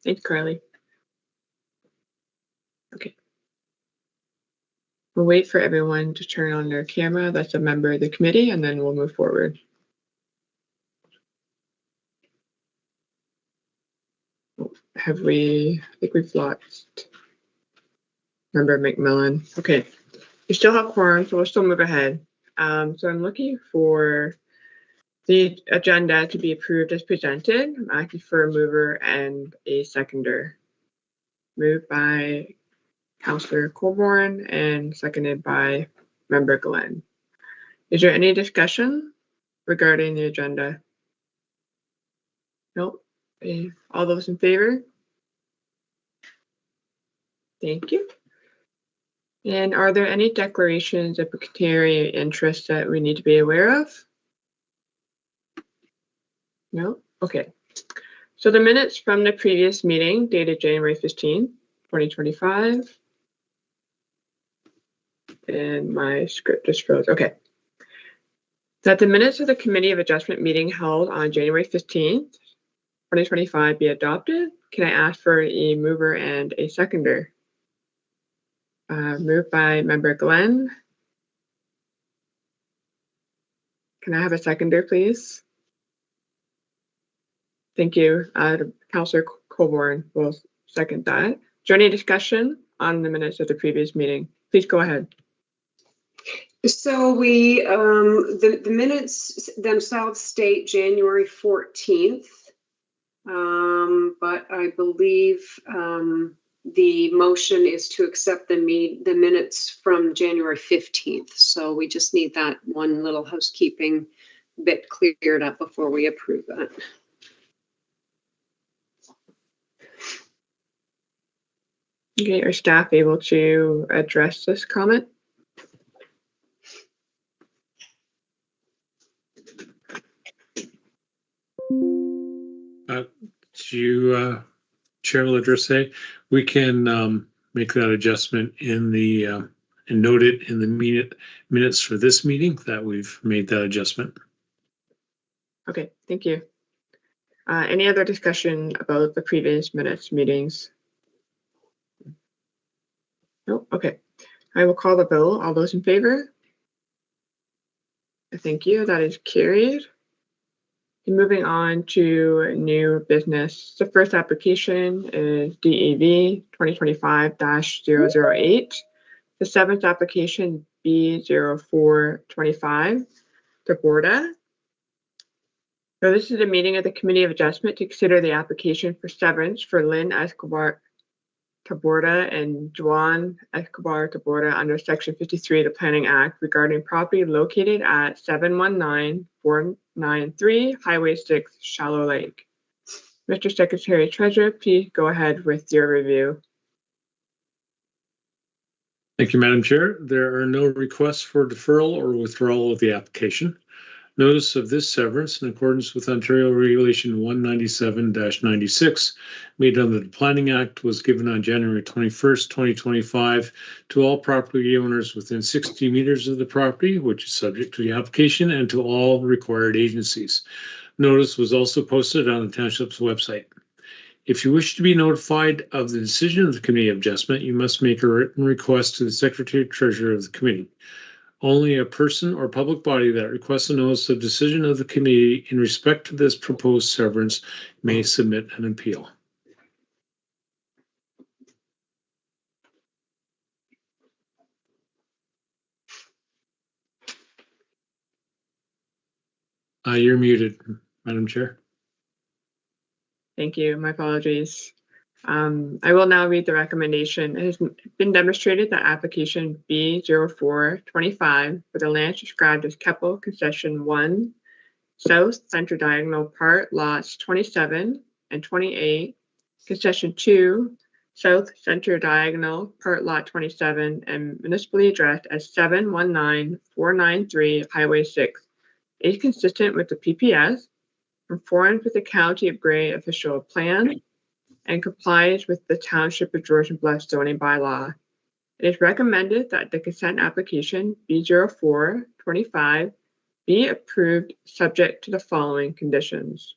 Thanks, Carly. Okay. We'll wait for everyone to turn on their camera. That's a member of the committee, and then we'll move forward. I think we've lost Member McMillan. Okay, we still have quorum, so we'll still move ahead. So I'm looking for the agenda to be approved as presented. I'm asking for a mover and a seconder. Moved by Councillor Colborne and seconded by Member Glenn. Is there any discussion regarding the agenda? Nope. Okay. All those in favor? Thank you. And are there any declarations of pecuniary interest that we need to be aware of? No? Okay. So the minutes from the previous meeting dated January 15, 2025. And my script just froze. Okay. That the minutes of the Committee of Adjustment meeting held on January 15th, 2025 be adopted. Can I ask for a mover and a seconder? Moved by Member Glenn. Can I have a seconder, please? Thank you. Councillor Colborne will second that. Is there any discussion on the minutes of the previous meeting? Please go ahead. So we, the minutes themselves state January 14th, but I believe the motion is to accept the minutes from January 15th. So we just need that one little housekeeping bit cleared up before we approve that. Okay, are staff able to address this comment? Chair will address say we can make that adjustment in the and note it in the minutes for this meeting that we've made that adjustment. Okay, thank you. Any other discussion about the previous minutes meetings? No? Okay. I will call the vote. All those in favor? Thank you. That is carried. And moving on to new business. The first application is DEV 2025-008. The seventh application B0425 Taborda. So this is a meeting of the Committee of Adjustment to consider the application for severance for Lynn Escobar Taborda and Juan Escobar Taborda under Section 53 of the Planning Act regarding property located at 719493 Highway 6, Shallow Lake. Mr. Secretary Treasurer, please go ahead with your review. Thank you, Madam Chair. There are no requests for deferral or withdrawal of the application. Notice of this severance in accordance with Ontario Regulation 197-96 made under the Planning Act was given on January 21st, 2025 to all property owners within 60 meters of the property, which is subject to the application, and to all required agencies. Notice was also posted on the Township's website. If you wish to be notified of the decision of the Committee of Adjustment, you must make a written request to the Secretary Treasurer of the Committee. Only a person or public body that requests a notice of decision of the committee in respect to this proposed severance may submit an appeal. You're muted, Madam Chair. Thank you. My apologies. I will now read the recommendation. It has been demonstrated that application B0425 for the land described as Keppel Concession 1, South Center Diagonal Part Lots 27 and 28, Concession 2, South Center Diagonal Part Lot 27 and municipally addressed as 719493 Highway 6 is consistent with the PPS, conforms with the County of Gray official plan, and complies with the Township of Georgian Bluff zoning bylaw. It is recommended that the consent application B0425 be approved subject to the following conditions.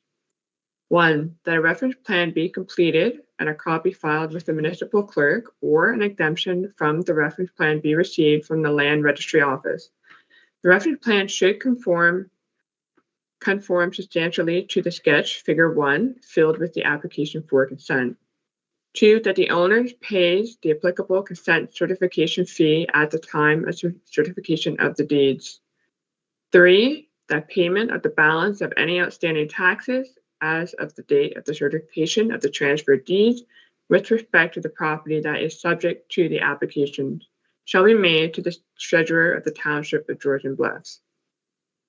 1, that a reference plan be completed and a copy filed with the municipal clerk or an exemption from the reference plan be received from the Land Registry Office. The reference plan should conform substantially to the sketch, figure 1, filled with the application for consent. 2, that the owner pays the applicable consent certification fee at the time of certification of the deeds. 3, that payment of the balance of any outstanding taxes as of the date of the certification of the transfer deeds with respect to the property that is subject to the application shall be made to the treasurer of the Township of Georgian Bluffs.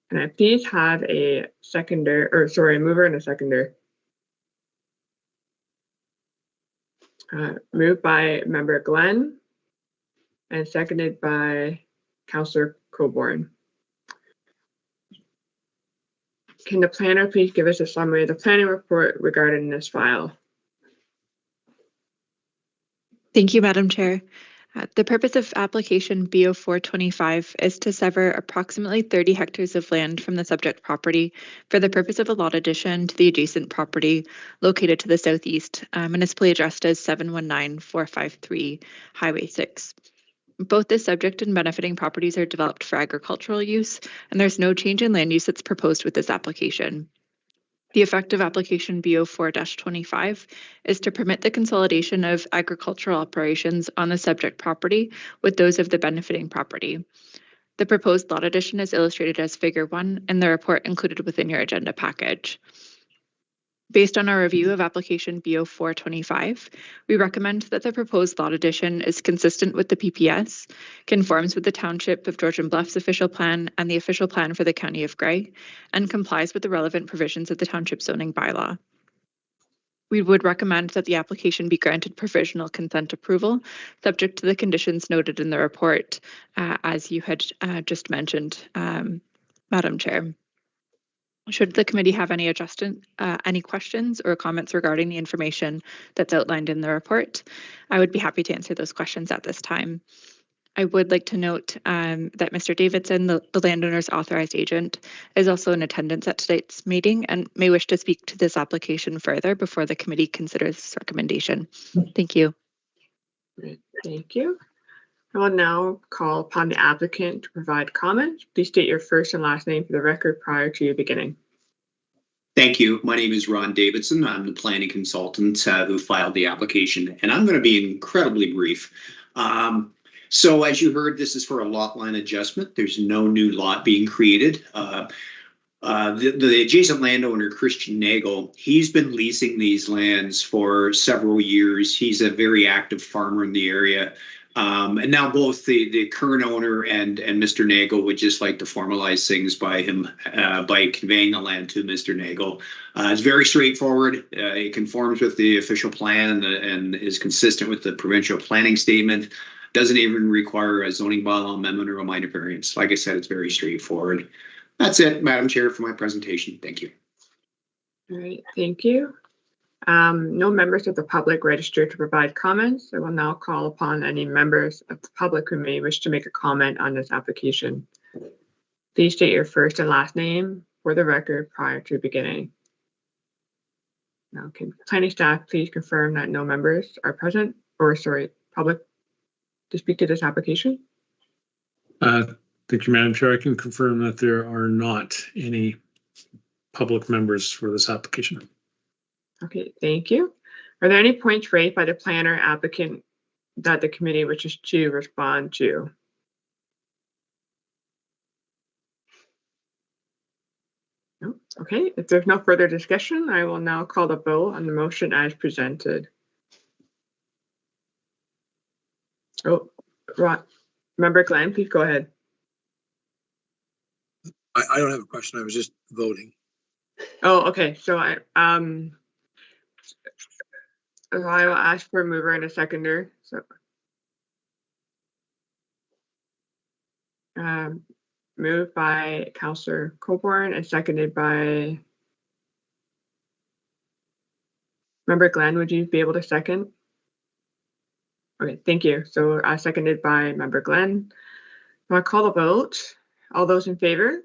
Can I please have a mover and a seconder? Moved by Member Glenn and seconded by Councillor Coburn. Can the planner please give us a summary of the planning report regarding this file? Thank you, Madam Chair. The purpose of application B0425 is to sever approximately 30 hectares of land from the subject property for the purpose of a lot addition to the adjacent property located to the southeast, municipally addressed as 719453 Highway 6. Both the subject and benefiting properties are developed for agricultural use, and there's no change in land use that's proposed with this application. The effective application B04-25 is to permit the consolidation of agricultural operations on the subject property with those of the benefiting property. The proposed lot addition is illustrated as figure 1 in the report included within your agenda package. Based on our review of application B04-25, we recommend that the proposed lot addition is consistent with the PPS, conforms with the Township of Georgian Bluffs official plan and the official plan for the County of Gray, and complies with the relevant provisions of the Township zoning bylaw. We would recommend that the application be granted provisional consent approval, subject to the conditions noted in the report, as you had just mentioned, Madam Chair. Should the committee have any questions or comments regarding the information that's outlined in the report, I would be happy to answer those questions at this time. I would like to note that Mr. Davidson, the landowner's authorized agent, is also in attendance at today's meeting and may wish to speak to this application further before the committee considers this recommendation. Thank you. Great, thank you. I will now call upon the applicant to provide comments. Please state your first and last name for the record prior to beginning. Thank you. My name is Ron Davidson. I'm the planning consultant who filed the application, and I'm going to be incredibly brief. So as you heard, this is for a lot line adjustment. There's no new lot being created. The adjacent landowner, Christian Nagel, he's been leasing these lands for several years. He's a very active farmer in the area. And now both the current owner and Mr. Nagel would just like to formalize things by conveying the land to Mr. Nagel. It's very straightforward. It conforms with the official plan and is consistent with the provincial planning statement. Doesn't even require a zoning bylaw amendment or a minor variance. Like I said, it's very straightforward. That's it, Madam Chair, for my presentation. Thank you. All right, thank you. No members of the public registered to provide comments. I will now call upon any members of the public who may wish to make a comment on this application. Please state your first and last name for the record prior to beginning. Now, can planning staff please confirm that no members are present, or sorry, public to speak to this application? Thank you, Madam Chair. I can confirm that there are not any public members for this application. Okay, thank you. Are there any points raised by the planner applicant that the committee wishes to respond to? No? Okay, if there's no further discussion, I will now call the vote on the motion as presented. Oh, right. Member Glenn, please go ahead. I don't have a question. I was just voting. Oh, okay. So I will ask for a mover and a seconder. So moved by Councillor Coburn and seconded by Member Glenn. Would you be able to second? Okay, thank you. So seconded by Member Glenn. I'll call the vote. All those in favor?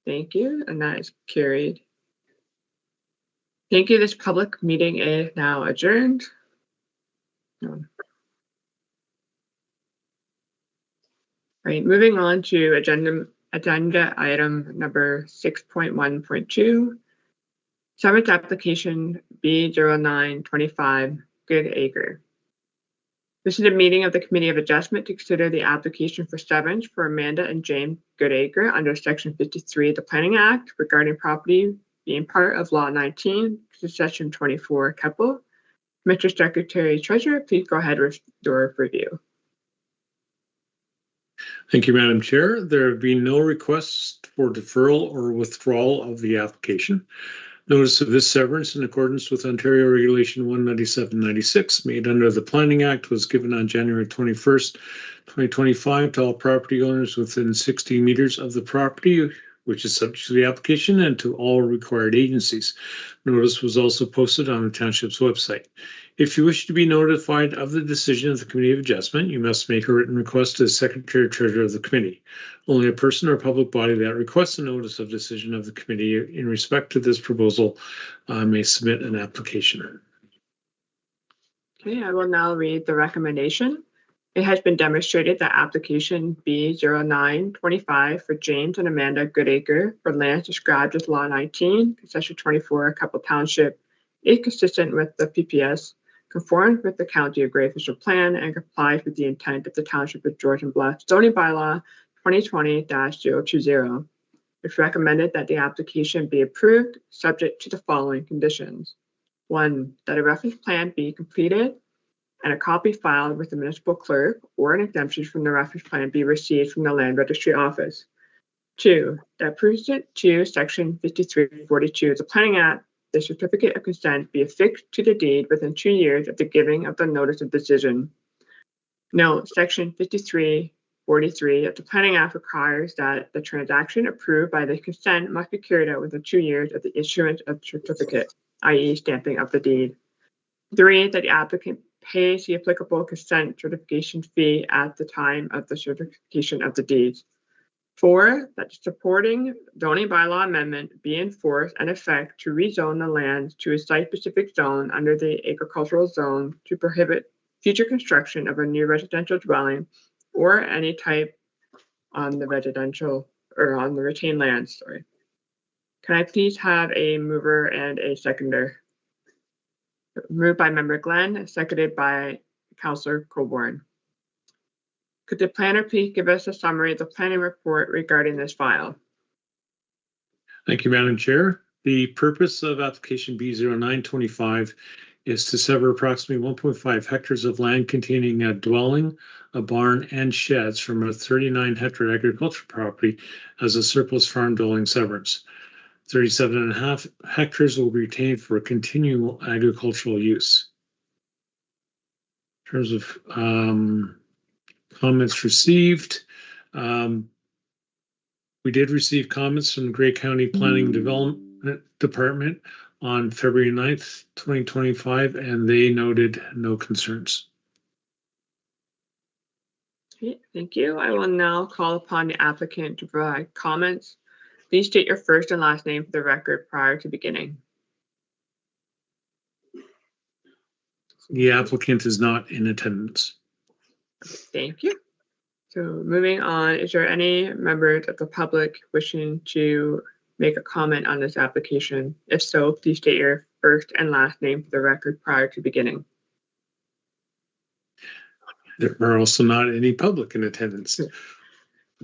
Thank you, and that is carried. Thank you. This public meeting is now adjourned. Right, moving on to agenda item number 6.1.2, seventh application B0925 Good Acre. This is a meeting of the Committee of Adjustment to consider the application for severance for Amanda and James Goodacre under Section 53 of the Planning Act regarding property being part of Law 19 to Section 24 Keppel. Mr. Secretary Treasurer, please go ahead with your review. Thank you, Madam Chair. There have been no requests for deferral or withdrawal of the application. Notice of this severance in accordance with Ontario Regulation 197/96 made under the Planning Act was given on January 21st, 2025 to all property owners within 60 meters of the property, which is subject to the application, and to all required agencies. Notice was also posted on the Township's website. If you wish to be notified of the decision of the Committee of Adjustment, you must make a written request to the Secretary Treasurer of the Committee. Only a person or public body that requests a notice of decision of the Committee in respect to this proposal may submit an application. Okay, I will now read the recommendation. It has been demonstrated that application B0925 for James and Amanda Goodacre for lands described as Law 19, Concession 24, Keppel Township, is consistent with the PPS, conforms with the County of Grey Official Plan, and complies with the intent of the Township of Georgian Bluff Zoning Bylaw 2020-020. It's recommended that the application be approved subject to the following conditions. 1, that a reference plan be completed and a copy filed with the municipal clerk or an exemption from the reference plan be received from the Land Registry Office. 2, that pursuant to Section 5342 of the Planning Act, the certificate of consent be affixed to the deed within 2 years of the giving of the notice of decision. Note, Section 5343 of the Planning Act requires that the transaction approved by the consent must be carried out within 2 years of the issuance of the certificate, i.e. stamping of the deed. 3, that the applicant pays the applicable consent certification fee at the time of the certification of the deeds. 4, that the supporting zoning bylaw amendment be in force and effect to rezone the land to a site-specific zone under the agricultural zone to prohibit future construction of a new residential dwelling or any type on the residential or on the retained land. Sorry. Can I please have a mover and a seconder? Moved by Member Glenn, seconded by Councillor Coburn. Could the planner please give us a summary of the planning report regarding this file? Thank you, Madam Chair. The purpose of application B0925 is to sever approximately 1.5 hectares of land containing a dwelling, a barn, and sheds from a 39-hectare agricultural property as a surplus farm dwelling severance. 37.5 hectares will be retained for continual agricultural use. In terms of comments received, we did receive comments from the Grey County Planning Development Department on February 9th, 2025, and they noted no concerns. Okay, thank you. I will now call upon the applicant to provide comments. Please state your first and last name for the record prior to beginning. The applicant is not in attendance. Thank you. So moving on, is there any members of the public wishing to make a comment on this application? If so, please state your first and last name for the record prior to beginning. There are also not any public in attendance. All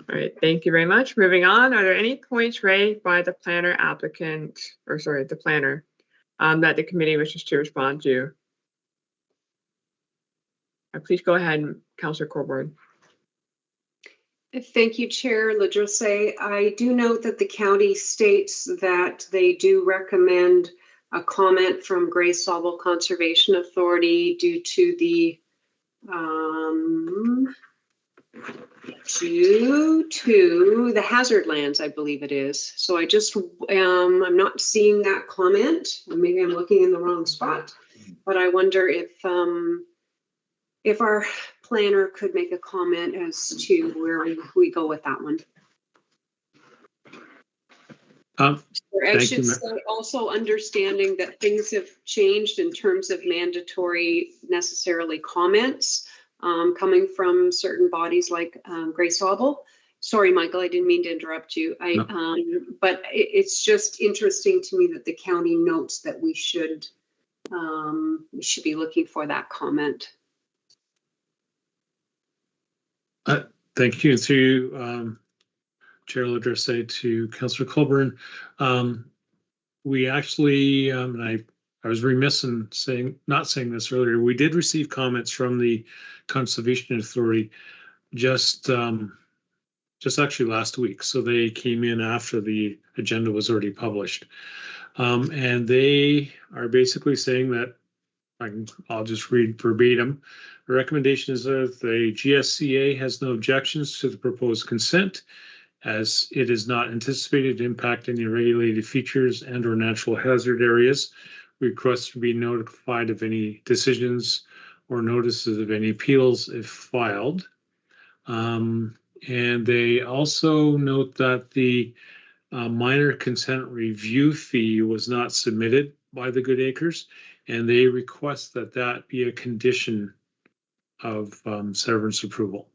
right, thank you very much. Moving on, are there any points raised by the planner applicant, or sorry, the planner, that the committee wishes to respond to? Please go ahead, Councillor Colborne. Thank you, Chair Ladresse. I do note that the county states that they do recommend a comment from Grey Sauble Conservation Authority due to the hazard lands, I believe it is. So I just, I'm not seeing that comment. Maybe I'm looking in the wrong spot, but I wonder if our planner could make a comment as to where we go with that one. I should say also understanding that things have changed in terms of mandatory necessarily comments coming from certain bodies like Grey Sauble. Sorry, Michael, I didn't mean to interrupt you. No. But it's just interesting to me that the county notes that we should be looking for that comment. Thank you. Through Chair Ladresse to Councillor Colborne. We actually, and I was remiss in not saying this earlier, we did receive comments from the Conservation Authority just actually last week. So they came in after the agenda was already published. And they are basically saying that, I'll just read verbatim. The recommendation is that the GSCA has no objections to the proposed consent, as it is not anticipated to impact any regulated features and or natural hazard areas. Request to be notified of any decisions or notices of any appeals if filed. And they also note that the minor consent review fee was not submitted by the Good Acres, and they request that that be a condition of severance approval.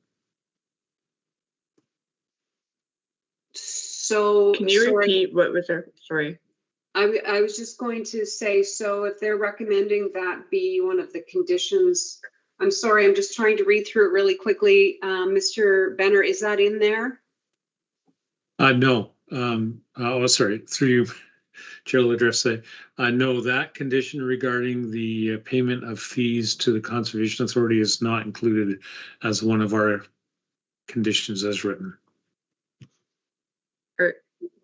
So Can you repeat what was there? Sorry. I was just going to say, so if they're recommending that be one of the conditions, I'm sorry, I'm just trying to read through it really quickly. Mr. Benner, is that in there? No. Sorry, through you, Chair Ladresse. No, that condition regarding the payment of fees to the Conservation Authority is not included as one of our conditions as written.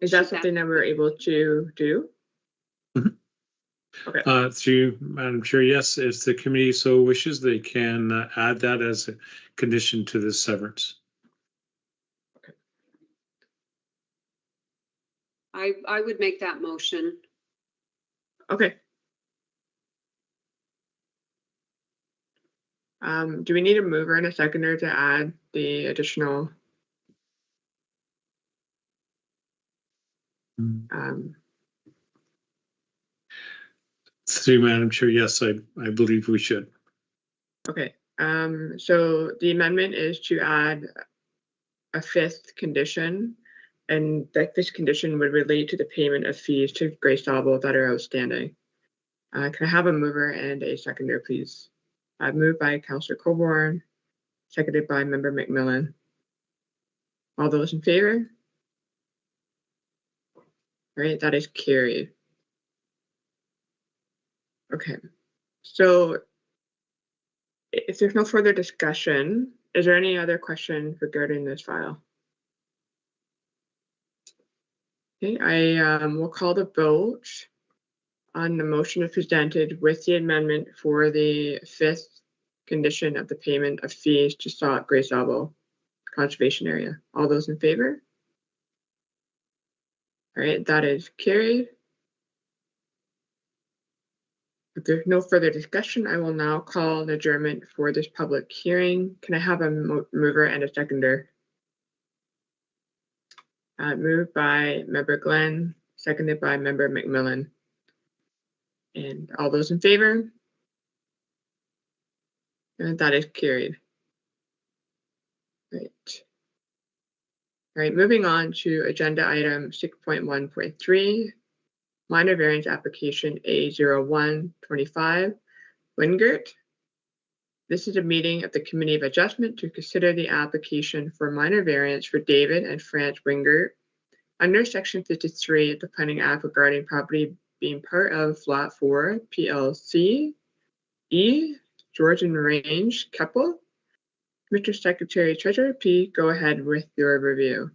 Is that something that we're able to do? Mm-hmm. Okay. Through Madam Chair, yes, if the committee so wishes, they can add that as a condition to this severance. Okay. I would make that motion. Okay. Do we need a mover and a seconder to add the additional? Through Madam Chair, yes, I believe we should. Okay. So the amendment is to add a fifth condition, and that fifth condition would relate to the payment of fees to Grey Sauble that are outstanding. Can I have a mover and a seconder, please? Moved by Councillor Colborne, seconded by Member McMillan. All those in favor? All right, that is carried. Okay, so if there's no further discussion, is there any other questions regarding this file? Okay, I will call the vote on the motion presented with the amendment for the fifth condition of the payment of fees to Grey Sauble Conservation Area. All those in favor? All right, that is carried. If there's no further discussion, I will now call an adjournment for this public hearing. Can I have a mover and a seconder? Moved by Member Glenn, seconded by Member McMillan. And all those in favor? And that is carried. Right. All right, moving on to agenda item 6.1.3, minor variance application A0125, Wingert. This is a meeting of the Committee of Adjustment to consider the application for minor variance for David and France Wingert under Section 53 of the Planning Act regarding property being part of Lot 4 PLC E Georgian Range Keppel. Mr. Secretary Treasurer, please go ahead with your review.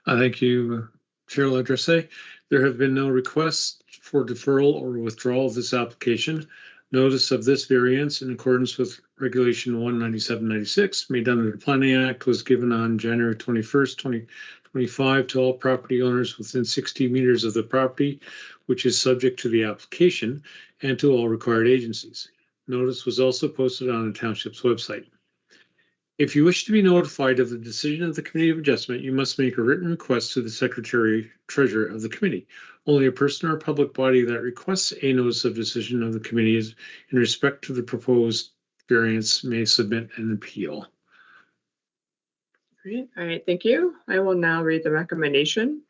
Thank you, Chair Ladresse. There have been no requests for deferral or withdrawal of this application. Notice of this variance in accordance with Regulation 19796 made under the Planning Act was given on January 21st, 2025 to all property owners within 60 meters of the property, which is subject to the application, and to all required agencies. Notice was also posted on the township's website. If you wish to be notified of the decision of the Committee of Adjustment, you must make a written request to the Secretary Treasurer of the Committee. Only a person or public body that requests a notice of decision of the Committee is in respect to the proposed variance may submit an appeal. All right, thank you. I will now read the recommendation.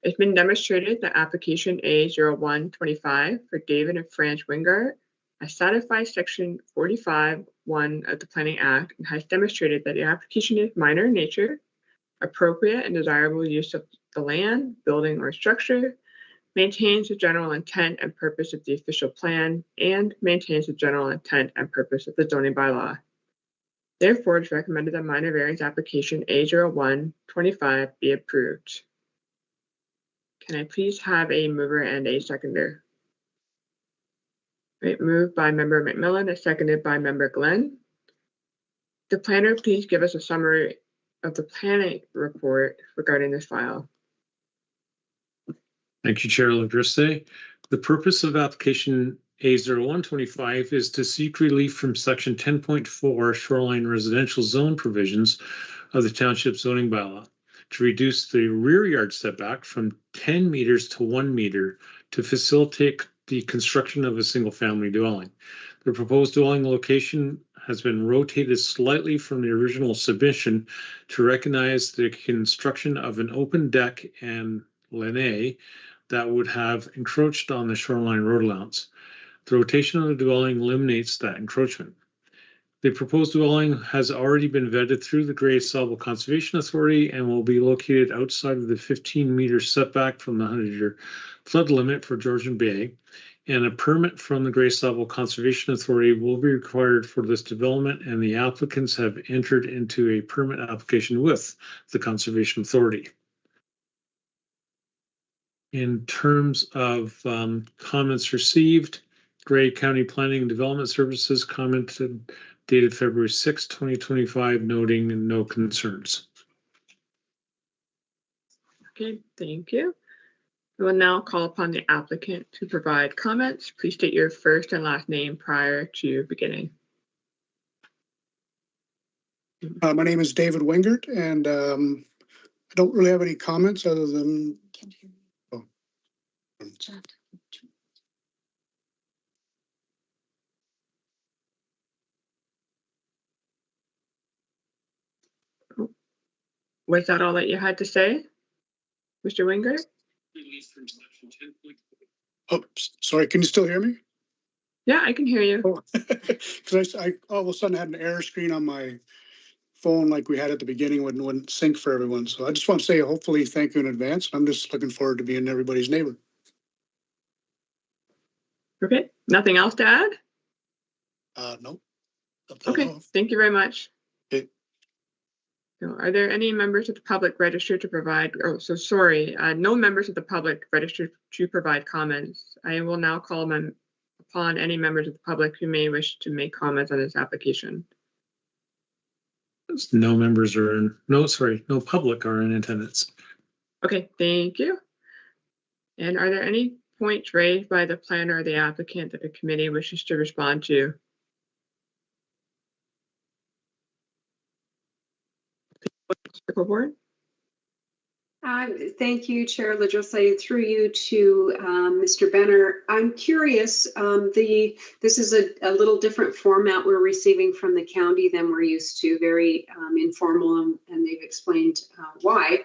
It's been demonstrated that application A0125 for David and France Wingert has satisfied Section 45(1) of the Planning Act and has demonstrated that the application is minor in nature, appropriate and desirable use of the land, building, or structure, maintains the general intent and purpose of the official plan, and maintains the general intent and purpose of the zoning bylaw. Therefore, it's recommended that minor variance application A0125 be approved. Can I please have a mover and a seconder? Right, moved by Member McMillan and seconded by Member Glenn. The planner, please give us a summary of the planning report regarding this file. Thank you, Chair Ladresse. The purpose of application A0125 is to seek relief from Section 10.4 Shoreline Residential Zone provisions of the Township Zoning Bylaw to reduce the rear yard setback from 10 meters to 1 meter to facilitate the construction of a single-family dwelling. The proposed dwelling location has been rotated slightly from the original submission to recognize the construction of an open deck and lanai that would have encroached on the shoreline road allowance. The rotation of the dwelling eliminates that encroachment. The proposed dwelling has already been vetted through the Gray Sauble Conservation Authority and will be located outside of the 15-meter setback from the 100-year flood limit for Georgian Bay, and a permit from the Gray Sauble Conservation Authority will be required for this development, and the applicants have entered into a permit application with the Conservation Authority. In terms of comments received, Gray County Planning and Development Services commented dated February 6, 2025, noting no concerns. Okay, thank you. We will now call upon the applicant to provide comments. Please state your first and last name prior to beginning. My name is David Wingert, and I don't really have any comments other than. Oh. Was that all that you had to say, Mr. Wingert? Oh, sorry. Can you still hear me? Yeah, I can hear you. Because I all of a sudden had an error screen on my phone like we had at the beginning when it wouldn't sync for everyone. So I just want to say hopefully thank you in advance. I'm just looking forward to being everybody's neighbor. Okay, nothing else to add? No. Okay, thank you very much. Okay. So are there any members of the public registered to provide, oh, so sorry, no members of the public registered to provide comments. I will now call upon any members of the public who may wish to make comments on this application. No members are no public are in attendance. Okay, thank you. And are there any points raised by the planner or the applicant that the committee wishes to respond to? Board? Thank you, Chair LaJosie. Through you to Mr. Benner. I'm curious, this is a little different format we're receiving from the county than we're used to, very informal, and they've explained why.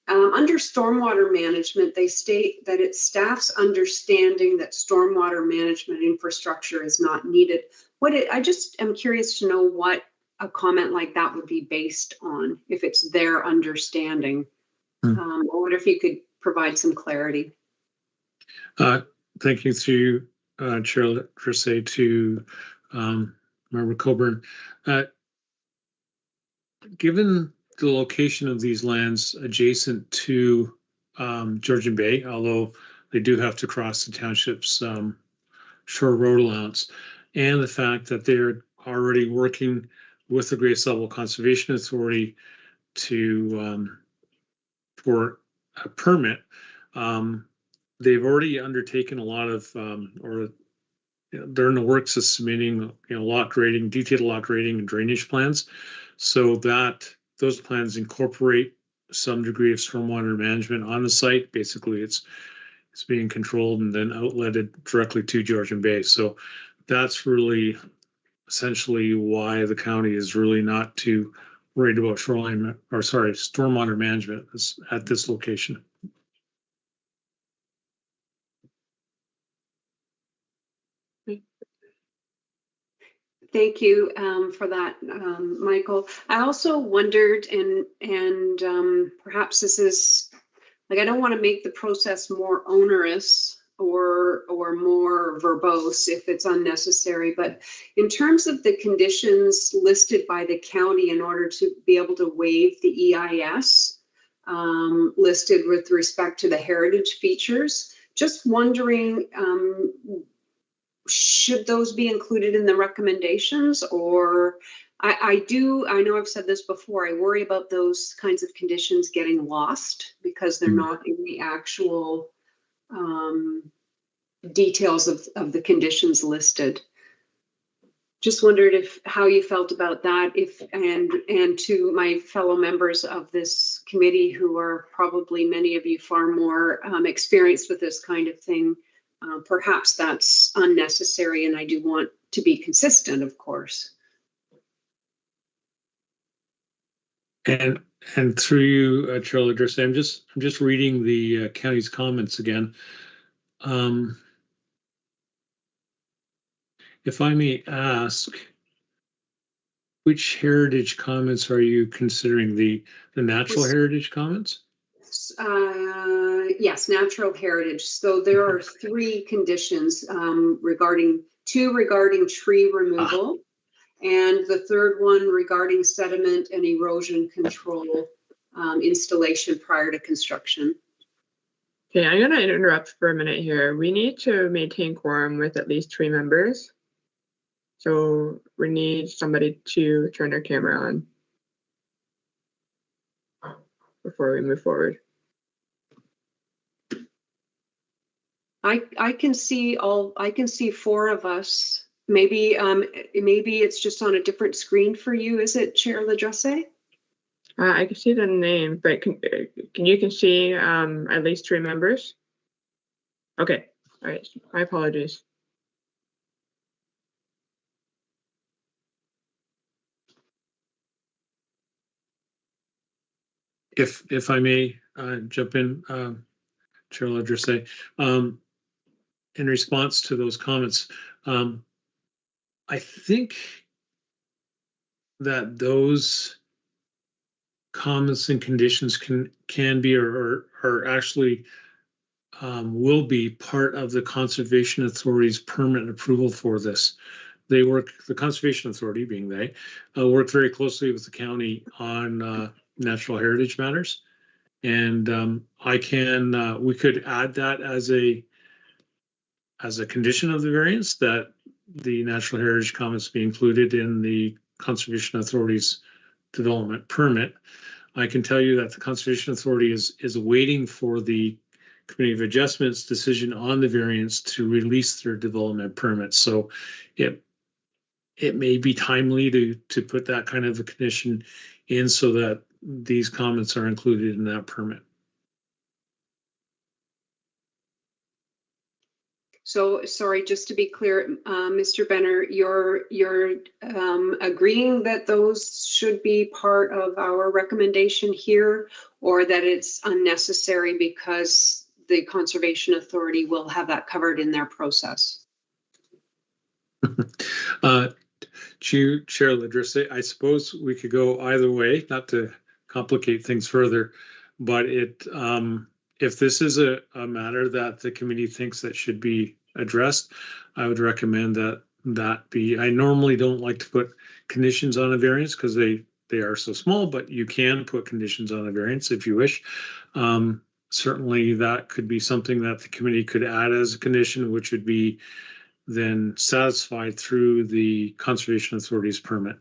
Under stormwater management, they state that it's staff's understanding that stormwater management infrastructure is not needed. I just am curious to know what a comment like that would be based on, if it's their understanding. I wonder if you could provide some clarity. Thank you through Chair LaJosie to Member Coburn. Given the location of these lands adjacent to Georgian Bay, although they do have to cross the township's shore road allowance, and the fact that they're already working with the Grace Level Conservation Authority to for a permit, they've already undertaken a lot of, they're in the works of submitting, lot grading, detailed lot grading and drainage plans, so that those plans incorporate some degree of stormwater management on the site. Basically, it's being controlled and then outletted directly to Georgian Bay. So that's really essentially why the county is really not too worried about stormwater management at this location. Thank you for that, Michael. I also wondered, and perhaps this is, I don't want to make the process more onerous or more verbose if it's unnecessary, but in terms of the conditions listed by the county in order to be able to waive the EIS listed with respect to the heritage features, just wondering, should those be included in the recommendations? Or I know I've said this before, I worry about those kinds of conditions getting lost because they're not in the actual details of the conditions listed. Just wondered how you felt about that, and to my fellow members of this committee, who are probably many of you far more experienced with this kind of thing, perhaps that's unnecessary, and I do want to be consistent, of course. And through you, Chair LaJosie, I'm just reading the county's comments again. If I may ask, which heritage comments are you considering? The natural heritage comments? Yes, natural heritage. So there are 3 conditions regarding tree removal, and the 3rd one regarding sediment and erosion control installation prior to construction. Okay, I'm going to interrupt for a minute here. We need to maintain quorum with at least 3 members. So we need somebody to turn their camera on before we move forward. I can see 4 of us. Maybe it's just on a different screen for you. Is it, Chair LaJosie? I can see the name, but you can see at least 3 members? Okay, all right, my apologies. If I may jump in, Chair LaJosie, in response to those comments, I think that those comments and conditions can be or actually will be part of the Conservation Authority's permit approval for this. The Conservation Authority, being they, work very closely with the county on natural heritage matters, and we could add that as a condition of the variance, that the natural heritage comments be included in the Conservation Authority's development permit. I can tell you that the Conservation Authority is waiting for the Committee of Adjustments decision on the variance to release their development permit. So it may be timely to put that kind of a condition in so that these comments are included in that permit. So, sorry, just to be clear, Mr. Benner, you're agreeing that those should be part of our recommendation here, or that it's unnecessary because the Conservation Authority will have that covered in their process? Chair Ladrisse, I suppose we could go either way, not to complicate things further, but if this is a matter that the committee thinks that should be addressed, I would recommend that be. I normally don't like to put conditions on a variance because they are so small, but you can put conditions on a variance if you wish. Certainly that could be something that the committee could add as a condition, which would be then satisfied through the Conservation Authority's permit.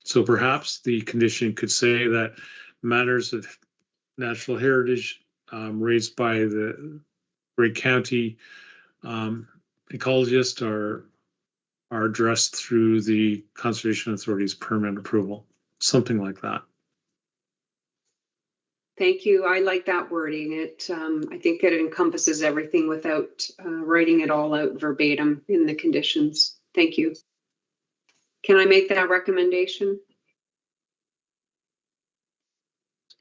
So perhaps the condition could say that matters of natural heritage raised by the Grey County ecologist are addressed through the Conservation Authority's permit approval, something like that. Thank you. I like that wording. I think it encompasses everything without writing it all out verbatim in the conditions. Thank you. Can I make that recommendation?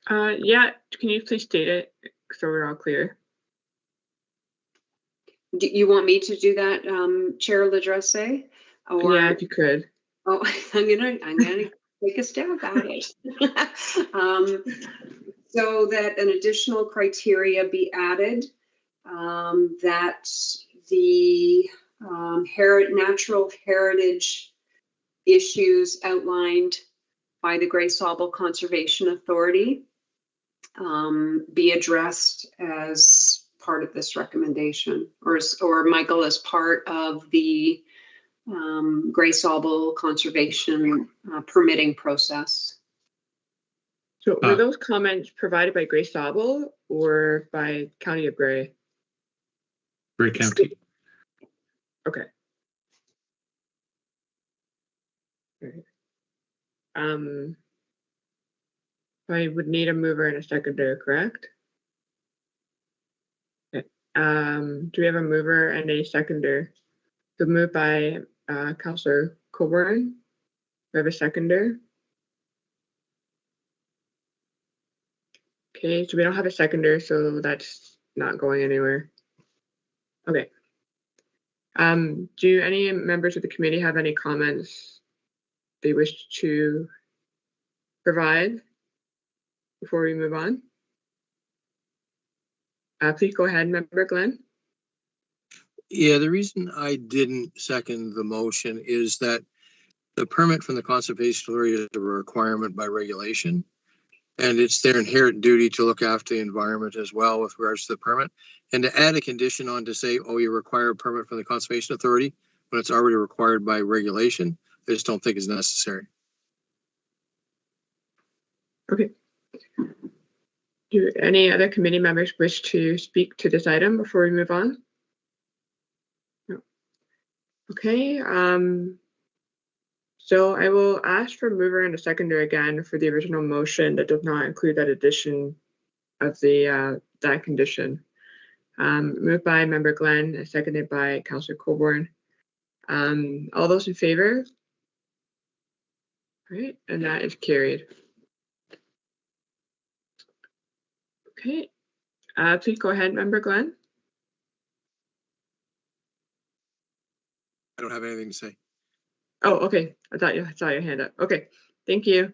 Yeah, can you please state it so we're all clear? Do you want me to do that, Chair Ladresse? Or yeah, if you could. Oh, I'm gonna take a stab at it. So that an additional criteria be added, that the natural heritage issues outlined by the Grey Sauble Conservation Authority be addressed as part of this recommendation, or Michael as part of the Grey Sauble conservation permitting process. So were those comments provided by Grey Sauble or by County of Grey? Grey County. Okay. I would need a mover and a seconder, correct? Okay. Do we have a mover and a seconder? So moved by Councillor Coburn. We have a seconder. Okay, so we don't have a seconder, so that's not going anywhere. Okay. Do any members of the committee have any comments they wish to provide before we move on? Please go ahead, Member Glenn. Yeah, the reason I didn't second the motion is that the permit from the Conservation Authority is a requirement by regulation, and it's their inherent duty to look after the environment as well with regards to the permit. And to add a condition on to say, oh, you require a permit from the Conservation Authority when it's already required by regulation, I just don't think is necessary. Okay. Do any other committee members wish to speak to this item before we move on? No. Okay. So I will ask for mover and a seconder again for the original motion that does not include that addition of the that condition. Moved by Member Glenn and seconded by Councillor Coburn. All those in favor? All right, and that is carried. Okay, please go ahead, Member Glenn. I don't have anything to say. Oh, okay. I thought you saw your hand up. Okay, thank you.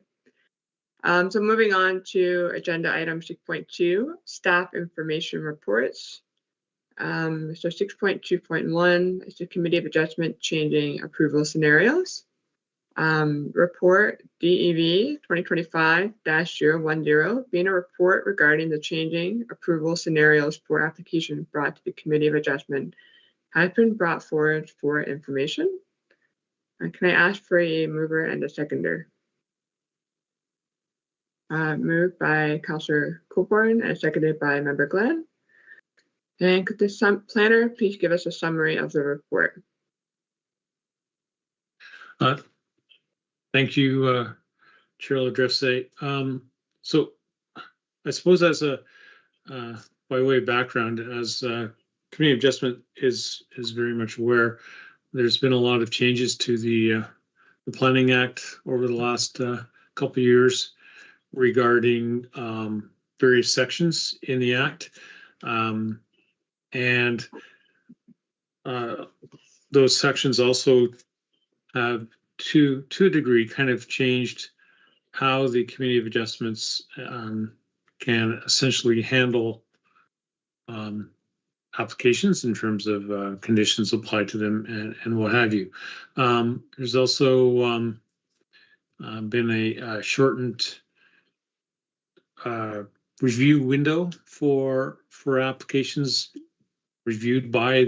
So moving on to agenda item 6.2, staff information reports. So 6.2.1 is the Committee of Adjustment changing approval scenarios. Report DEV 2025-010 being a report regarding the changing approval scenarios for applications brought to the Committee of Adjustment has been brought forward for information. Can I ask for a mover and a seconder? Moved by Councillor Coburn and seconded by Member Glenn. And could the planner please give us a summary of the report? Thank you, Chair Ladresse. So I suppose as a by way of background, as Committee of Adjustment is very much aware. There's been a lot of changes to the Planning Act over the last couple of years regarding various sections in the Act. And those sections also have, to a degree, kind of changed how the Committee of Adjustments can essentially handle applications in terms of conditions applied to them and what have you. There's also been a shortened review window for applications reviewed by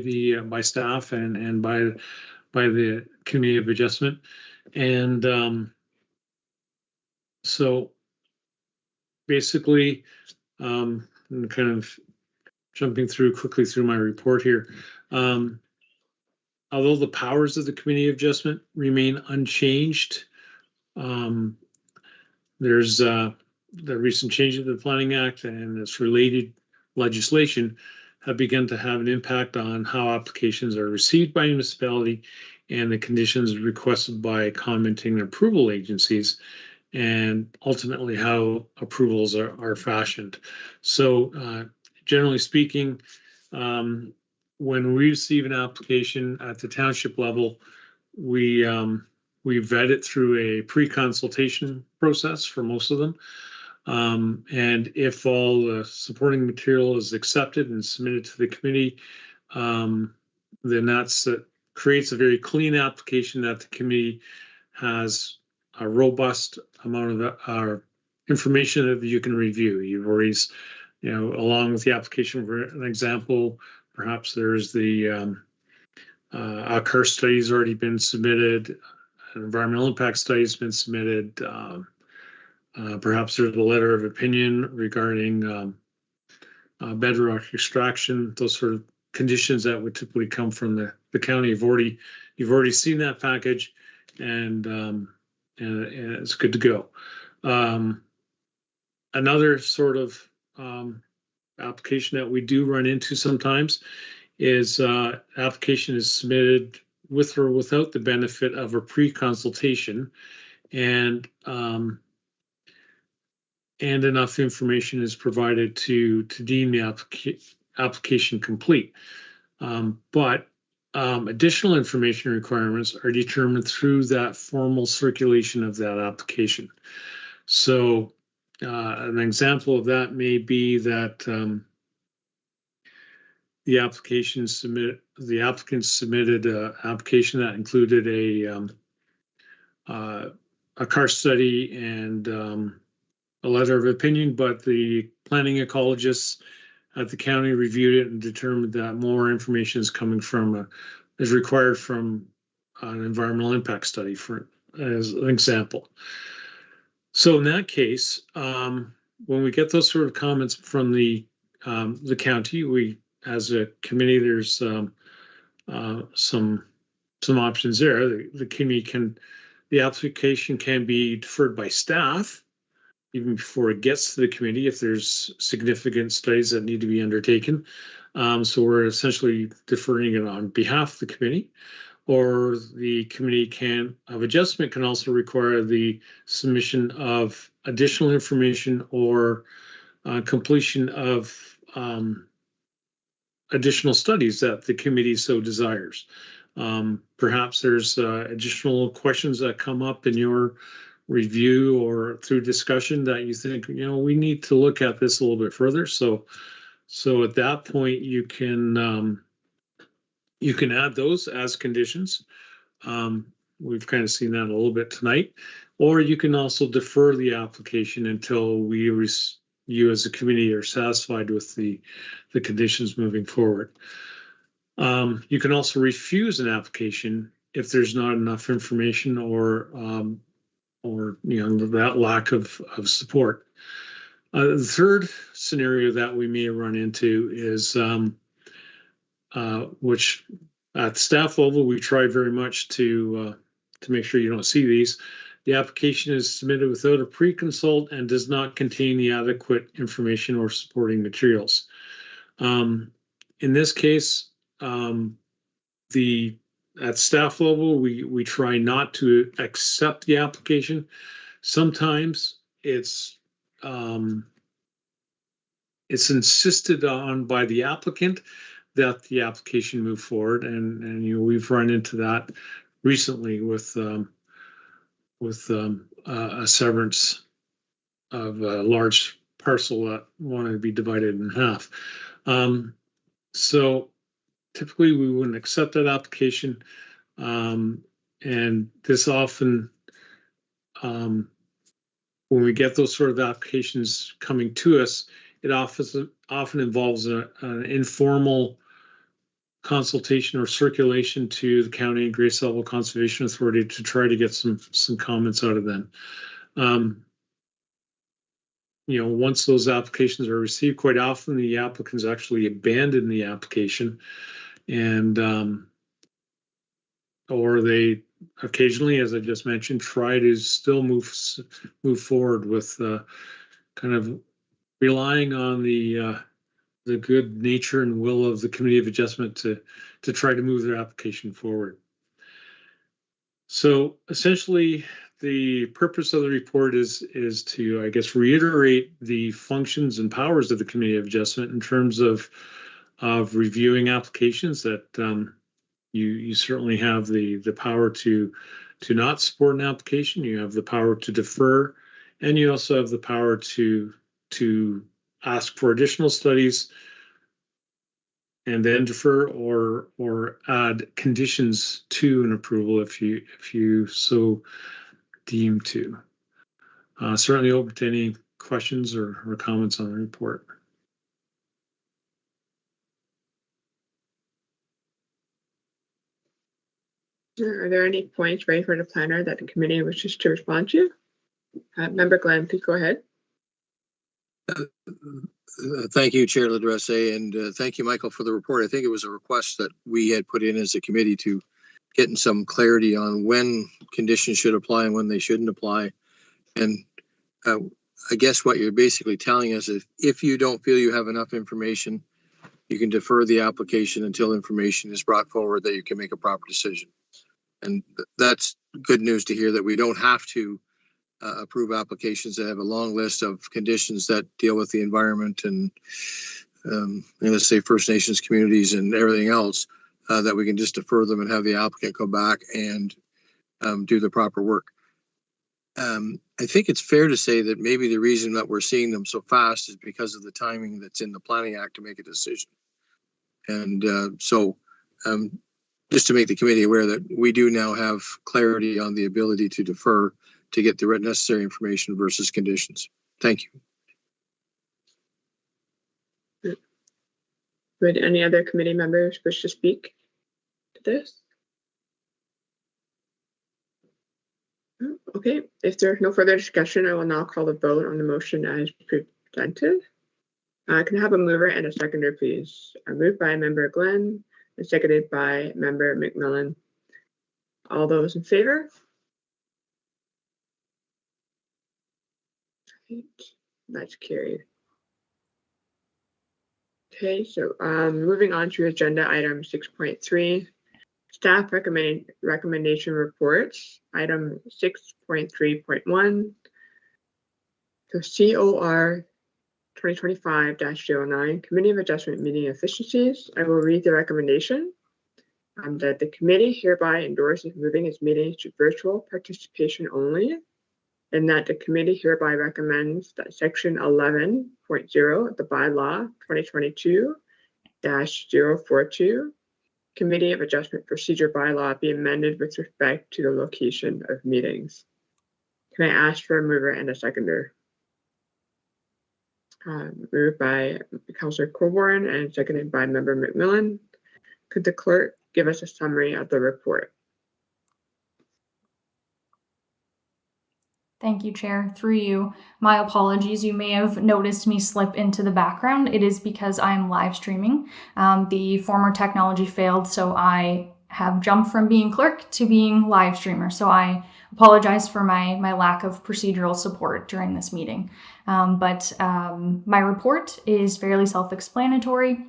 staff and by the Committee of Adjustment, and so basically, I'm kind of jumping quickly through my report here. Although the powers of the Committee of Adjustment remain unchanged, there's the recent change of the Planning Act and its related legislation have begun to have an impact on how applications are received by municipality and the conditions requested by commenting approval agencies, and ultimately how approvals are fashioned. So generally speaking, when we receive an application at the township level, we vet it through a pre-consultation process for most of them. And if all the supporting material is accepted and submitted to the committee, then that creates a very clean application that the committee has a robust amount of information that you can review. You've already, along with the application, for an example, perhaps there's the a CAR study has already been submitted, an environmental impact study has been submitted. Perhaps there's a letter of opinion regarding bedrock extraction, those sort of conditions that would typically come from the county. You've already seen that package, and it's good to go. Another sort of application that we do run into sometimes is application is submitted with or without the benefit of a pre-consultation, and enough information is provided to deem the application complete. But additional information requirements are determined through that formal circulation of that application. So an example of that may be that the applicant submitted an application that included a CAR study and a letter of opinion, but the planning ecologists at the county reviewed it and determined that more information is required from an environmental impact study, as an example. So in that case, when we get those sort of comments from the county, we, as a committee, there's some options there. The application can be deferred by staff even before it gets to the committee if there's significant studies that need to be undertaken. So we're essentially deferring it on behalf of the committee, or the committee of adjustment can also require the submission of additional information or completion of additional studies that the committee so desires. Perhaps there's additional questions that come up in your review or through discussion that you think, we need to look at this a little bit further. So at that point, you can add those as conditions. We've kind of seen that a little bit tonight. Or you can also defer the application until you as a committee are satisfied with the conditions moving forward. You can also refuse an application if there's not enough information or that lack of support. The third scenario that we may run into is, which at staff level, we try very much to make sure you don't see these. The application is submitted without a pre-consult and does not contain the adequate information or supporting materials. In in this case, at staff level, we try not to accept the application. Sometimes it's insisted on by the applicant that the application move forward, and we've run into that recently with a severance of a large parcel that wanted to be divided in half. So typically we wouldn't accept that application, and this often, when we get those sort of applications coming to us, it often involves an informal consultation or circulation to the County and Grace Level Conservation Authority to try to get some comments out of them. Once those applications are received, quite often the applicants actually abandon the application, and or they occasionally, as I just mentioned, try to still move forward with kind of relying on the good nature and will of the Committee of Adjustment to try to move their application forward. So essentially, the purpose of the report is to, I guess, reiterate the functions and powers of the Committee of Adjustment in terms of reviewing applications. That you certainly have the power to not support an application. You have the power to defer, and you also have the power to ask for additional studies and then defer or add conditions to an approval if you so deem to. Certainly open to any questions or comments on the report. Are there any points raised for the planner that the committee wishes to respond to? Member Glenn, please go ahead. Thank you, Chair Ladresse, and thank you, Michael, for the report. I think it was a request that we had put in as a committee to get some clarity on when conditions should apply and when they shouldn't apply. And I guess what you're basically telling us is if you don't feel you have enough information, you can defer the application until information is brought forward that you can make a proper decision. And that's good news to hear, that we don't have to approve applications that have a long list of conditions that deal with the environment and let's say First Nations communities and everything else, that we can just defer them and have the applicant come back and do the proper work. I think it's fair to say that maybe the reason that we're seeing them so fast is because of the timing that's in the Planning Act to make a decision. And so just to make the committee aware that we do now have clarity on the ability to defer to get the necessary information versus conditions. Thank you. Would any other committee members wish to speak to this? Okay, if there's no further discussion, I will now call the vote on the motion as presented. Can I have a mover and a seconder, please? Moved by Member Glenn and seconded by Member McMillan. All those in favor? That's carried. Okay, so moving on to agenda item 6.3, staff recommendation reports. Item 6.3.1, the COR 2025-09 Committee of Adjustment meeting efficiencies. I will read the recommendation that the committee hereby endorses moving its meetings to virtual participation only, and that the committee hereby recommends that section 11.0 of the bylaw 2022-042 Committee of Adjustment Procedure bylaw be amended with respect to the location of meetings. Can I ask for a mover and a seconder? Moved by Councillor Coburn and seconded by Member McMillan. Could the clerk give us a summary of the report? Thank you, Chair. Through you, my apologies. You may have noticed me slip into the background. It is because I'm live streaming. The former technology failed, so I have jumped from being clerk to being live streamer. So I apologize for my lack of procedural support during this meeting. But my report is fairly self-explanatory.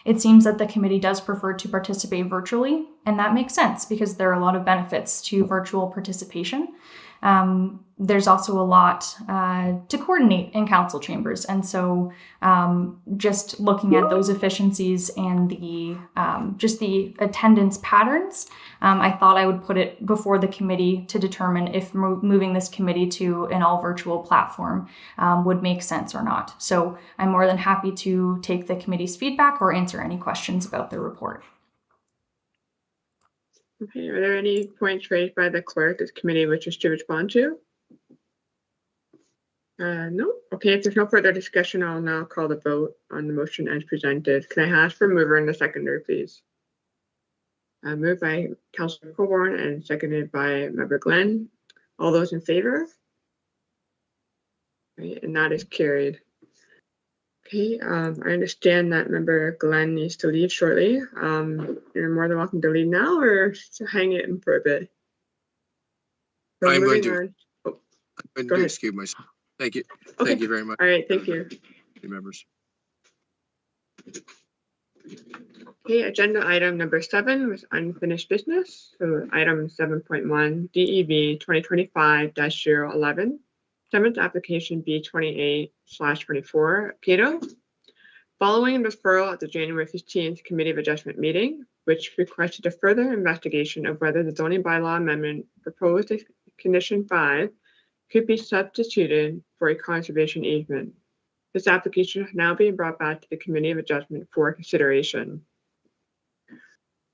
It seems that the committee does prefer to participate virtually, and that makes sense because there are a lot of benefits to virtual participation. There's also a lot to coordinate in council chambers, and so just looking at those efficiencies and the just the attendance patterns, I thought I would put it before the committee to determine if moving this committee to an all virtual platform would make sense or not. So I'm more than happy to take the committee's feedback or answer any questions about the report. Okay, are there any points raised by the clerk that the committee wishes to respond to? No. Okay, if there's no further discussion, I'll now call the vote on the motion as presented. Can I ask for a mover and a seconder, please? Moved by Councillor Colborne and seconded by Member Glenn. All those in favor? Right, and that is carried. Okay, I understand that Member Glenn needs to leave shortly. You're more than welcome to leave now or to hang it in for a bit. I'm going to excuse myself. Thank you. Okay. Thank you very much. All right, thank you. Members. Okay, agenda item number 7 was unfinished business. So item 7.1, DEV 2025-011. 7th application B28/24 Cato. Following referral at the January 15th Committee of Adjustment meeting, which requested a further investigation of whether the zoning bylaw amendment proposed as condition 5 could be substituted for a conservation easement. This application is now being brought back to the Committee of Adjustment for consideration.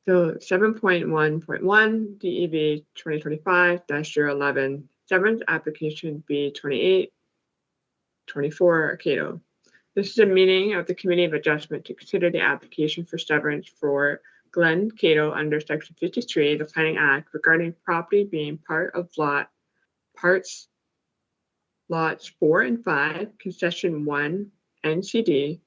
So 7.1.1 DEV 2025-011. 7th application B28/24 Cato. This is a meeting of the Committee of Adjustment to consider the application for severance for Glenn Cato under Section 53 of the Planning Act regarding property being part of lots 4 and 5, concession 1 NCD,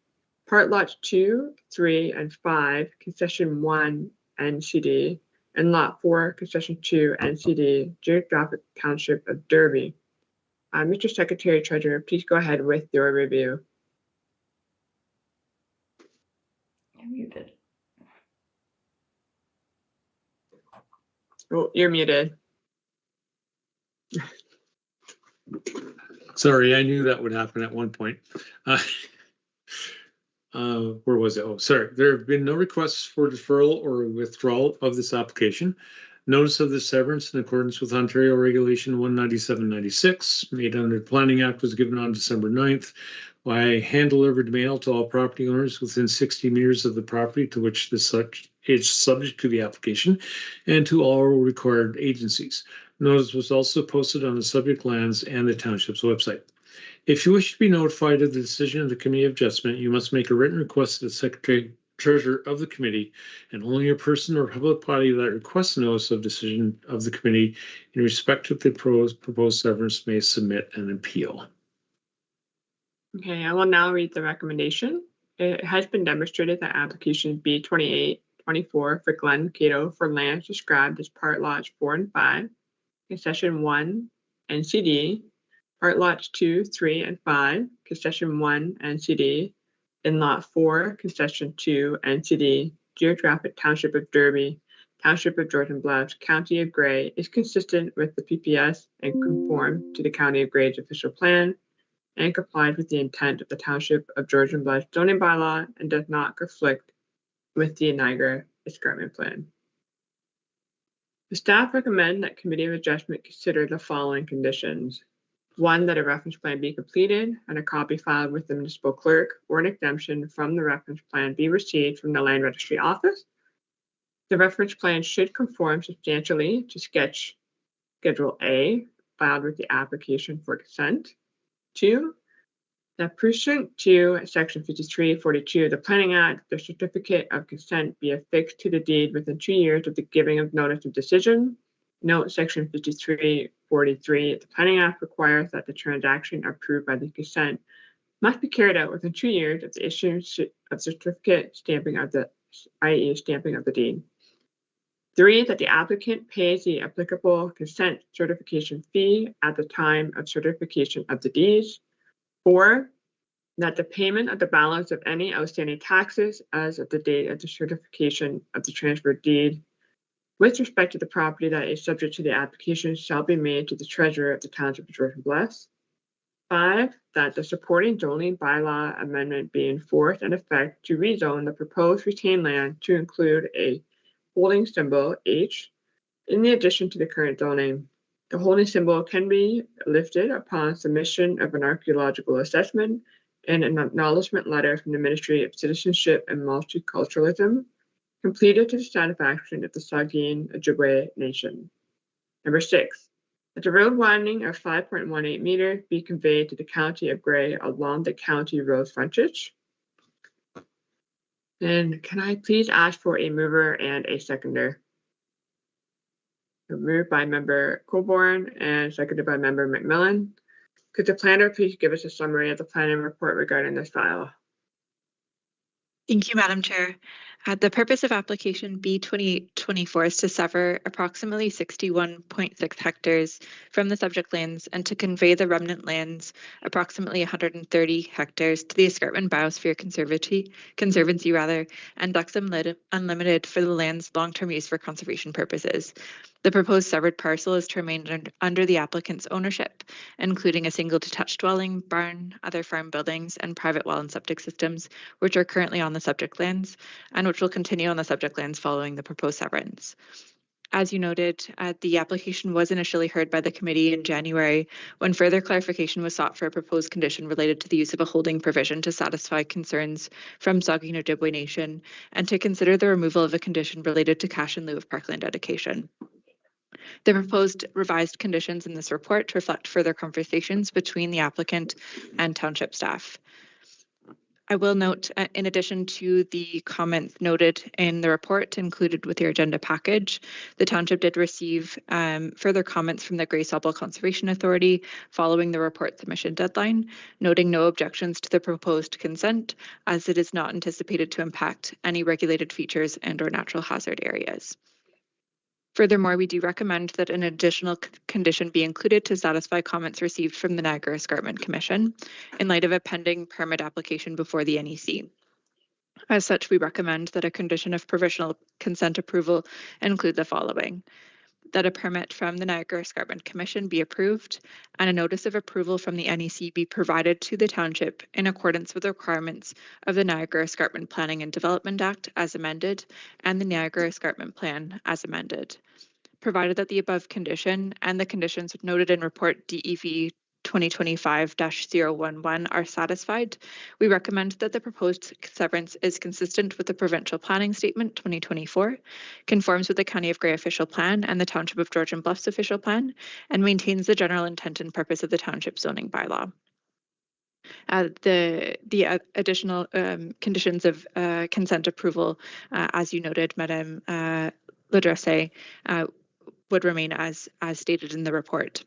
part lots 2, 3, and 5, concession 1 NCD, and lot 4, concession 2 NCD, Geographic Township of Derby. Mr. Secretary Treasurer, please go ahead with your review. You're muted. Oh, you're muted. Sorry, I knew that would happen at one point. Where was it? Oh, sorry. There have been no requests for deferral or withdrawal of this application. Notice of the severance in accordance with Ontario Regulation 197/96 made under the Planning Act was given on December 9th by hand-delivered mail to all property owners within 60 meters of the property to which the such is subject to the application and to all required agencies. Notice was also posted on the subject lands and the township's website. If you wish to be notified of the decision of the Committee of Adjustment, you must make a written request to the Secretary Treasurer of the committee, and only a person or public body that requests a notice of decision of the committee in respect to the proposed severance may submit an appeal. Okay, I will now read the recommendation. It has been demonstrated that application B28/24 for Glenn Cato for lands described as part lots 4 and 5, concession 1 NCD, part lots 2, 3, and 5, concession 1 NCD, in lot 4, concession 2 NCD, Geographic Township of Derby, Township of Georgian Bluffs, County of Grey, is consistent with the PPS and conform to the County of Grey's official plan and complies with the intent of the Township of Georgian Bluffs zoning bylaw and does not conflict with the Niagara Escarpment Plan. The staff recommend that Committee of Adjustment consider the following conditions. 1, that a reference plan be completed and a copy filed with the municipal clerk or an exemption from the reference plan be received from the Land Registry Office. The reference plan should conform substantially to Schedule A filed with the application for consent. 2, that pursuant to Section 5342 of the Planning Act, the certificate of consent be affixed to the deed within 2 years of the giving of notice of decision. Note Section 5343 of the Planning Act requires that the transaction approved by the consent must be carried out within 2 years of the issuance of certificate stamping of the, i.e. stamping of the deed. 3, that the applicant pays the applicable consent certification fee at the time of certification of the deeds. 4, that the payment of the balance of any outstanding taxes as of the date of the certification of the transfer deed with respect to the property that is subject to the application shall be made to the treasurer of the Township of Georgian Bliss. 5, that the supporting zoning bylaw amendment be in force and effect to rezone the proposed retained land to include a holding symbol H in the addition to the current zoning. The holding symbol can be lifted upon submission of an archaeological assessment and an acknowledgement letter from the Ministry of Citizenship and Multiculturalism completed to the satisfaction of the Saugeen Ojibwe Nation. Number 6, that the road widening of 5.18 meters be conveyed to the County of Grey along the county road frontage. And can I please ask for a mover and a seconder? Moved by Member Colborne and seconded by Member McMillan. Could the planner please give us a summary of the planning report regarding this file? Thank you, Madam Chair. The purpose of application B2824 is to sever approximately 61.6 hectares from the subject lands and to convey the remnant lands, approximately 130 hectares, to the Escarpment Biosphere Conservancy and Ducks Unlimited for the land's long-term use for conservation purposes. The proposed severed parcel is to remain under the applicant's ownership, including a single detached dwelling, barn, other farm buildings, and private well and septic systems, which are currently on the subject lands, and which will continue on the subject lands following the proposed severance. As you noted, the application was initially heard by the committee in January when further clarification was sought for a proposed condition related to the use of a holding provision to satisfy concerns from Saugeen Ojibwe Nation and to consider the removal of a condition related to cash in lieu of parkland dedication. The proposed revised conditions in this report reflect further conversations between the applicant and township staff. I will note, in addition to the comments noted in the report included with your agenda package, the township did receive further comments from the Grey Sauble Conservation Authority following the report submission deadline, noting no objections to the proposed consent, as it is not anticipated to impact any regulated features and/or natural hazard areas. Furthermore, we do recommend that an additional condition be included to satisfy comments received from the Niagara Escarpment Commission in light of a pending permit application before the NEC. As such, we recommend that a condition of provisional consent approval include the following: that a permit from the Niagara Escarpment Commission be approved and a notice of approval from the NEC be provided to the township in accordance with the requirements of the Niagara Escarpment Planning and Development Act as amended and the Niagara Escarpment Plan as amended. Provided that the above condition and the conditions noted in report DEV 2025-011 are satisfied, we recommend that the proposed severance is consistent with the Provincial Planning Statement 2024, conforms with the County of Grey official plan and the Township of Georgian Bluffs official plan, and maintains the general intent and purpose of the township zoning bylaw. The additional conditions of consent approval, as you noted, Madame Ladresse, would remain as stated in the report.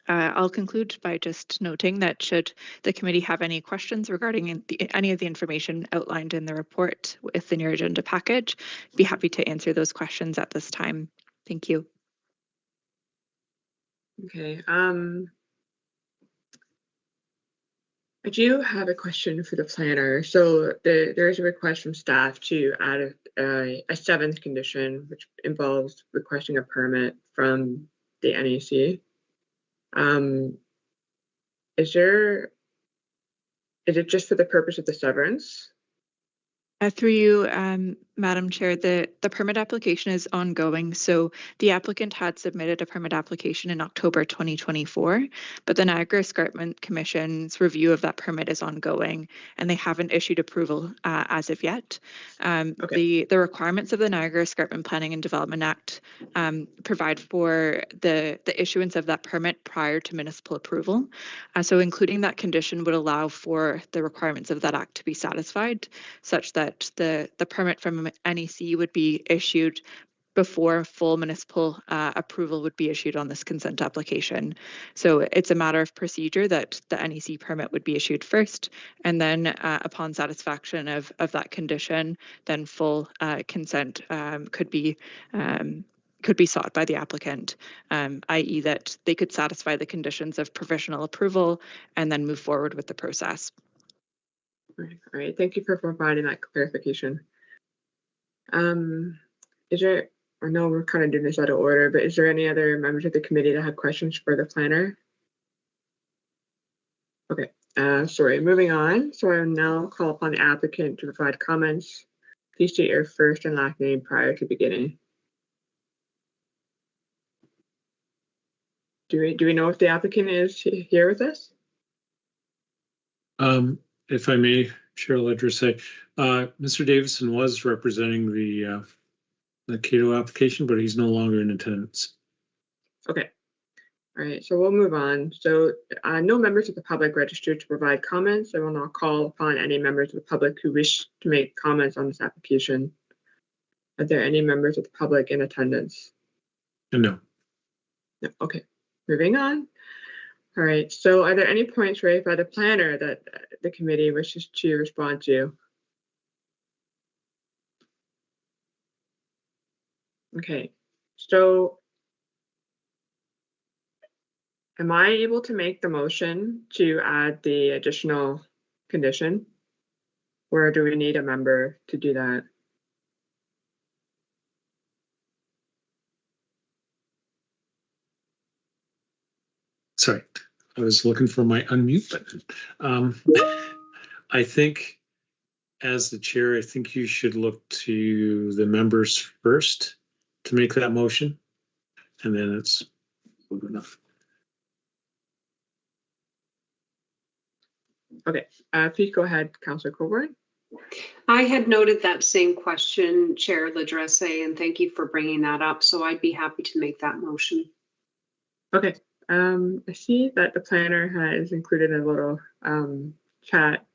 I'll conclude by just noting that should the committee have any questions regarding any of the information outlined in the report within your agenda package, I'd be happy to answer those questions at this time. Thank you. Okay. I do have a question for the planner. So there is a request from staff to add a seventh condition, which involves requesting a permit from the NEC. Is it just for the purpose of the severance? Through you, Madam Chair, the permit application is ongoing. So the applicant had submitted a permit application in October 2024, but the Niagara Escarpment Commission's review of that permit is ongoing and they haven't issued approval as of yet. Okay. The requirements of the Niagara Escarpment Planning and Development Act provide for the issuance of that permit prior to municipal approval. So including that condition would allow for the requirements of that act to be satisfied, such that the permit from NEC would be issued before full municipal approval would be issued on this consent application. So it's a matter of procedure that the NEC permit would be issued first, and then upon satisfaction of that condition, then full consent could be sought by the applicant, i.e. that they could satisfy the conditions of provisional approval and then move forward with the process. All right. Thank you for providing that clarification. Is there, I know we're kind of doing this out of order, but is there any other members of the committee that have questions for the planner? Okay, sorry, moving on. So I will now call upon the applicant to provide comments. Please state your first and last name prior to beginning. Do we know if the applicant is here with us? If I may, Cheryl Ledger, Mr. Davidson was representing the Cato application, but he's no longer in attendance. Okay. All right, so we'll move on. So no members of the public registered to provide comments. I will now call upon any members of the public who wish to make comments on this application. Are there any members of the public in attendance? No. No. Okay, moving on. All right, so are there any points raised by the planner that the committee wishes to respond to? Okay, so am I able to make the motion to add the additional condition? Or do we need a member to do that? Sorry, I was looking for my unmute button. I think as the chair, I think you should look to the members first to make that motion, and then it's good enough. Okay, please go ahead, Councillor Coburn. I had noted that same question, Chair Ledresse, and thank you for bringing that up. So I'd be happy to make that motion. Okay, I see that the planner has included a little chat.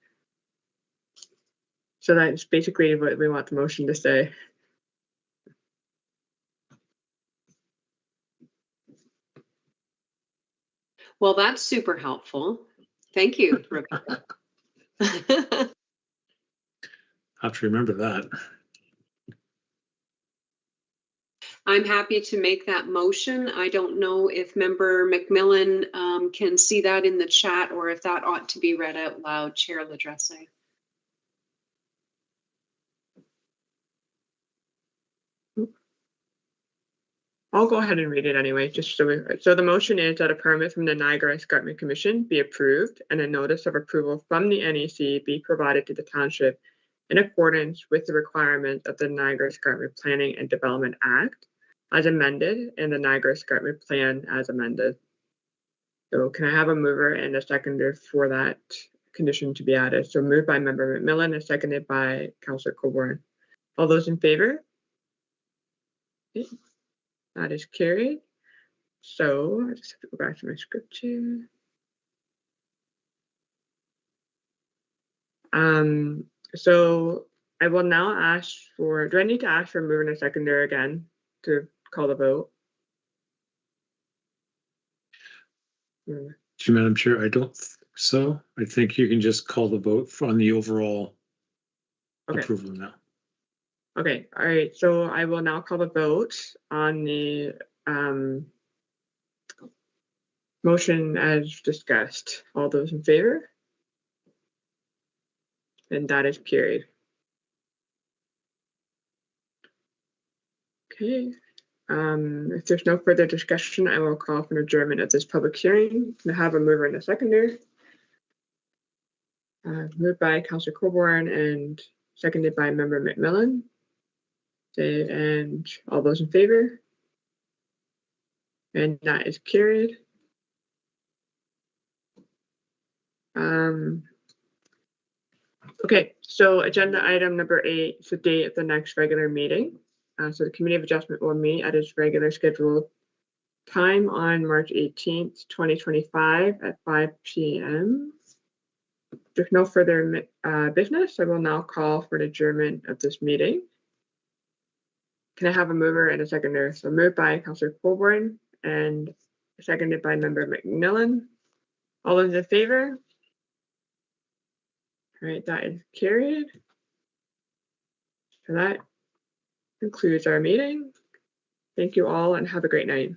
So that's basically what we want the motion to say. Well, that's super helpful. Thank you, Rebecca. I have to remember that. I'm happy to make that motion. I don't know if Member McMillan can see that in the chat or if that ought to be read out loud, Chair Ledresse. I'll go ahead and read it anyway, just so the motion is that a permit from the Niagara Escarpment Commission be approved and a notice of approval from the NEC be provided to the township in accordance with the requirements of the Niagara Escarpment Planning and Development Act as amended and the Niagara Escarpment Plan as amended. So can I have a mover and a seconder for that condition to be added? So moved by Member McMillan and seconded by Councillor Coburn. All those in favor? Okay. That is carried. So I just have to go back to my script here. So I will now ask for, do I need to ask for a mover and a seconder again to call the vote? Madam Chair, I don't think so. I think you can just call the vote on the overall approval now. Okay, all right, so I will now call the vote on the motion as discussed. All those in favor? And that is carried. Okay, if there's no further discussion, I will call for an adjournment of this public hearing. I have a mover and a seconder. Moved by Councillor Coburn and seconded by Member McMillan. And all those in favor? And that is carried. Okay, so agenda item number 8 is the date of the next regular meeting. So the Committee of Adjustment will meet at its regular scheduled time on March 18th, 2025 at 5 p.m. If there's no further business, I will now call for an adjournment of this meeting. Can I have a mover and a seconder? So moved by Councillor Coburn and seconded by Member McMillan. All those in favor? All right, that is carried. So that concludes our meeting. Thank you all and have a great night.